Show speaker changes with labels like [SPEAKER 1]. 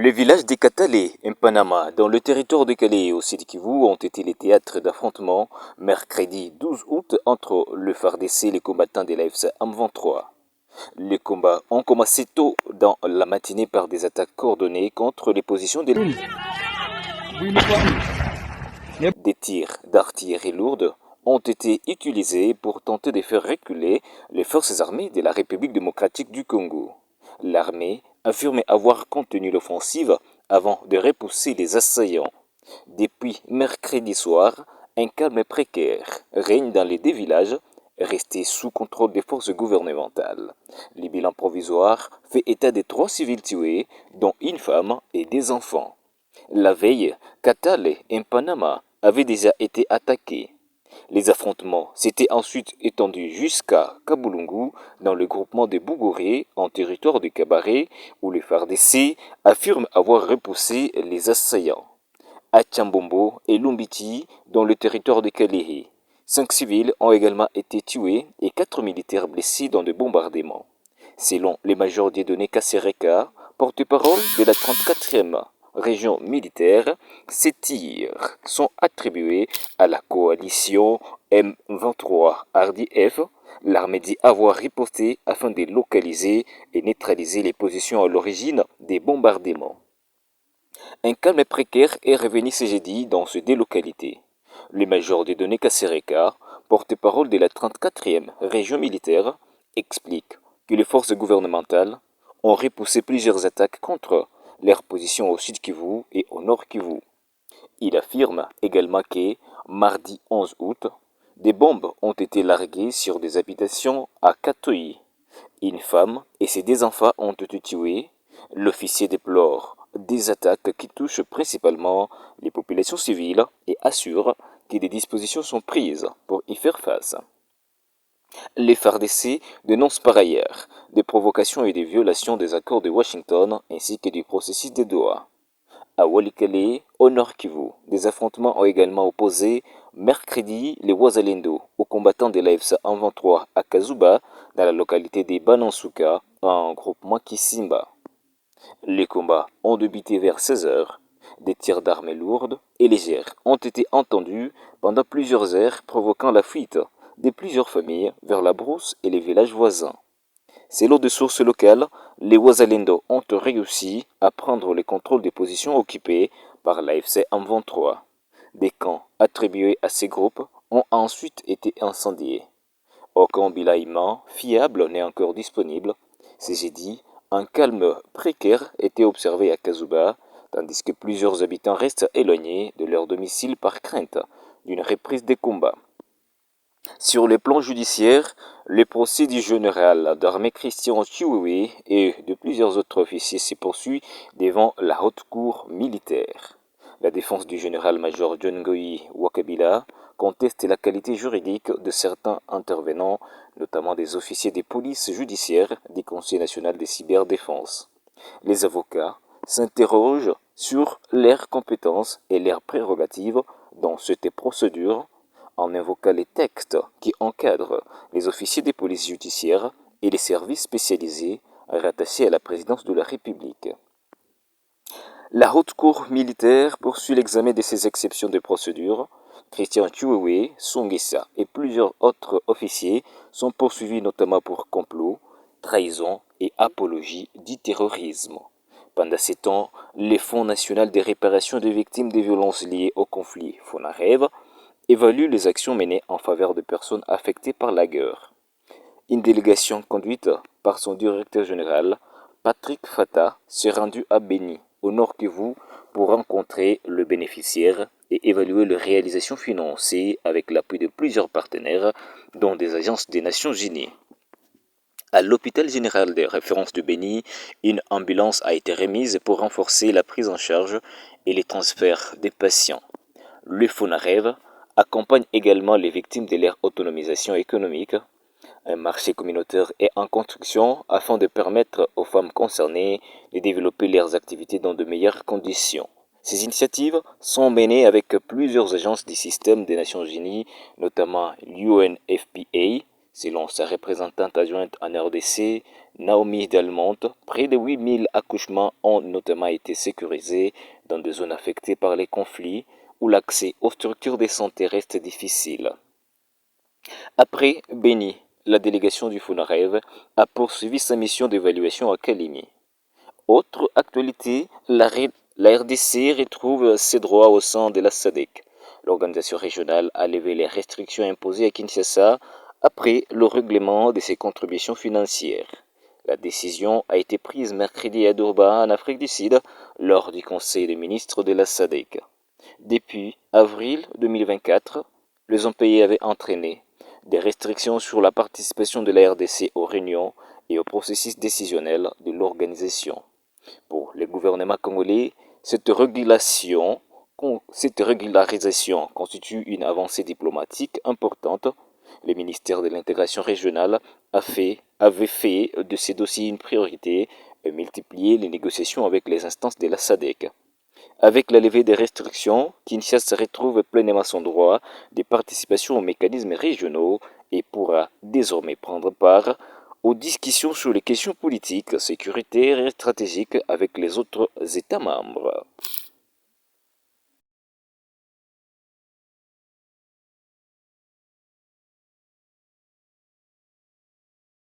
[SPEAKER 1] Les villages d'Ekatale et Mpanama, dans le territoire de Calais et au Sud-Kivu, ont été les théâtres d'affrontements mercredi 12 août entre le FARDC et les combattants de l'AFC M23. Les combats ont commencé tôt dans la matinée par des attaques coordonnées contre les positions Des tirs d'artillerie lourde ont été utilisés pour tenter de faire reculer les forces armées de la République démocratique du Congo. L'armée affirme avoir contenu l'offensive avant de repousser les assaillants. Depuis mercredi soir, un calme précaire règne dans les deux villages restés sous contrôle des forces gouvernementales. Le bilan provisoire fait état de 3 civils tués, dont une femme et des enfants. La veille, Katale et Mpanama avaient déjà été attaqués. Les affrontements s'étaient ensuite étendus jusqu'à Kabulungu, dans le groupement de Bougouré, en territoire de Kabaré, où les FARDC affirment avoir repoussé les assaillants. À Tchambombo et Lumbiti, dans le territoire de Kalehe, 5 civils ont également été tués et 4 militaires blessés dans des bombardements. Selon les majors Dieudonné Kassereka, porte-parole de la 34e région militaire, ces tirs sont attribués à la coalition M23 RDF. L'armée dit avoir riposté afin de localiser et neutraliser les positions à l'origine des bombardements. Un calme précaire est revenu ce jeudi dans ces deux localités. Le major Dieudonné Kassereka, porte-parole de la 34e région militaire, explique que les forces gouvernementales ont repoussé plusieurs attaques contre leurs positions au sud Kivu et au nord Kivu. Il affirme également que, mardi 11 août, des bombes ont été larguées sur des habitations à Katoyi. Une femme et ses 2 enfants ont été tués. L'officier déplore des attaques qui touchent principalement les populations civiles et assure que des dispositions sont prises pour y faire face. Les FARDC dénoncent par ailleurs des provocations et des violations des accords de Washington ainsi que du processus de Doha. À Walikale, au nord Kivu, des affrontements ont également opposé mercredi les Wazalendo aux combattants de l'AFC M23 à Kazuba, dans la localité de Banansuka, en groupement Kisimba. Les combats ont débuté vers 16 heures. Des tirs d'armes lourdes et légères ont été entendus pendant plusieurs heures, provoquant la fuite de plusieurs familles vers la brousse et les villages voisins. Selon des sources locales, les Wazalendo ont réussi à prendre le contrôle des positions occupées par l'AFC M23. Des camps attribués à ces groupes ont ensuite été incendiés. Aucun bilan fiable n'est encore disponible. C'est jeudi, un calme précaire était observé à Kazuba, tandis que plusieurs habitants restent éloignés de leur domicile par crainte d'une reprise des combats. Sur le plan judiciaire, le procès du général d'armée Christian Chiwewe et de plusieurs autres officiers se poursuit devant la haute cour militaire. La défense du général-major John Ngoyi Wakabila conteste la qualité juridique de certains intervenants, notamment des officiers des polices judiciaires du Conseil national de cyberdéfense. Les avocats s'interrogent sur leurs compétences et leurs prérogatives dans cette procédure, en invoquant les textes qui encadrent les officiers des polices judiciaires et les services spécialisés rattachés à la présidence de la République. La haute cour militaire poursuit l'examen de ces exceptions de procédure. Christian Chiwewe, Songesa et plusieurs autres officiers sont poursuivis notamment pour complot, trahison et apologie du terrorisme. Pendant ces temps, le Fonds national de réparation des victimes des violences liées au conflit, FONAREV, évalue les actions menées en faveur de personnes affectées par la guerre. Une délégation conduite par son directeur général, Patrick Fata, s'est rendue à Beni, au nord Kivu, pour rencontrer le bénéficiaire et évaluer les réalisations financées avec l'appui de plusieurs partenaires, dont des agences des Nations Unies. À l'hôpital général de référence de Beni, une ambulance a été remise pour renforcer la prise en charge et les transferts des patients. Le FONAREV accompagne également les victimes de leur autonomisation économique. Un marché communautaire est en construction afin de permettre aux femmes concernées de développer leurs activités dans de meilleures conditions. Ces initiatives sont menées avec plusieurs agences du système des Nations Unies, notamment l'UNFPA, Selon sa représentante adjointe en RDC, Naomi Delmont, près de 8000 accouchements ont notamment été sécurisés dans des zones affectées par les conflits où l'accès aux structures de santé reste difficile. Après Beni, la délégation du FUNAREV a poursuivi sa mission d'évaluation à Kalimi. Autre actualité, la RDC retrouve ses droits au sein de la SADC. L'organisation régionale a levé les restrictions imposées à Kinshasa après le règlement de ses contributions financières. La décision a été prise mercredi à Durban, en Afrique du Sud, lors du Conseil des ministres de la SADC. Depuis avril 2024, les impayés avaient entraîné des restrictions sur la participation de la RDC aux réunions et au processus décisionnel de l'organisation. Pour le gouvernement congolais, cette régularisation constitue une avancée diplomatique importante. Le ministère de l'intégration régionale avait fait de ces dossiers une priorité et multiplié les négociations avec les instances de la SADC. Avec la levée des restrictions, Kinshasa retrouve pleinement son droit de participation aux mécanismes régionaux et pourra désormais prendre part aux discussions sur les questions politiques, sécuritaires et stratégiques avec les autres États membres.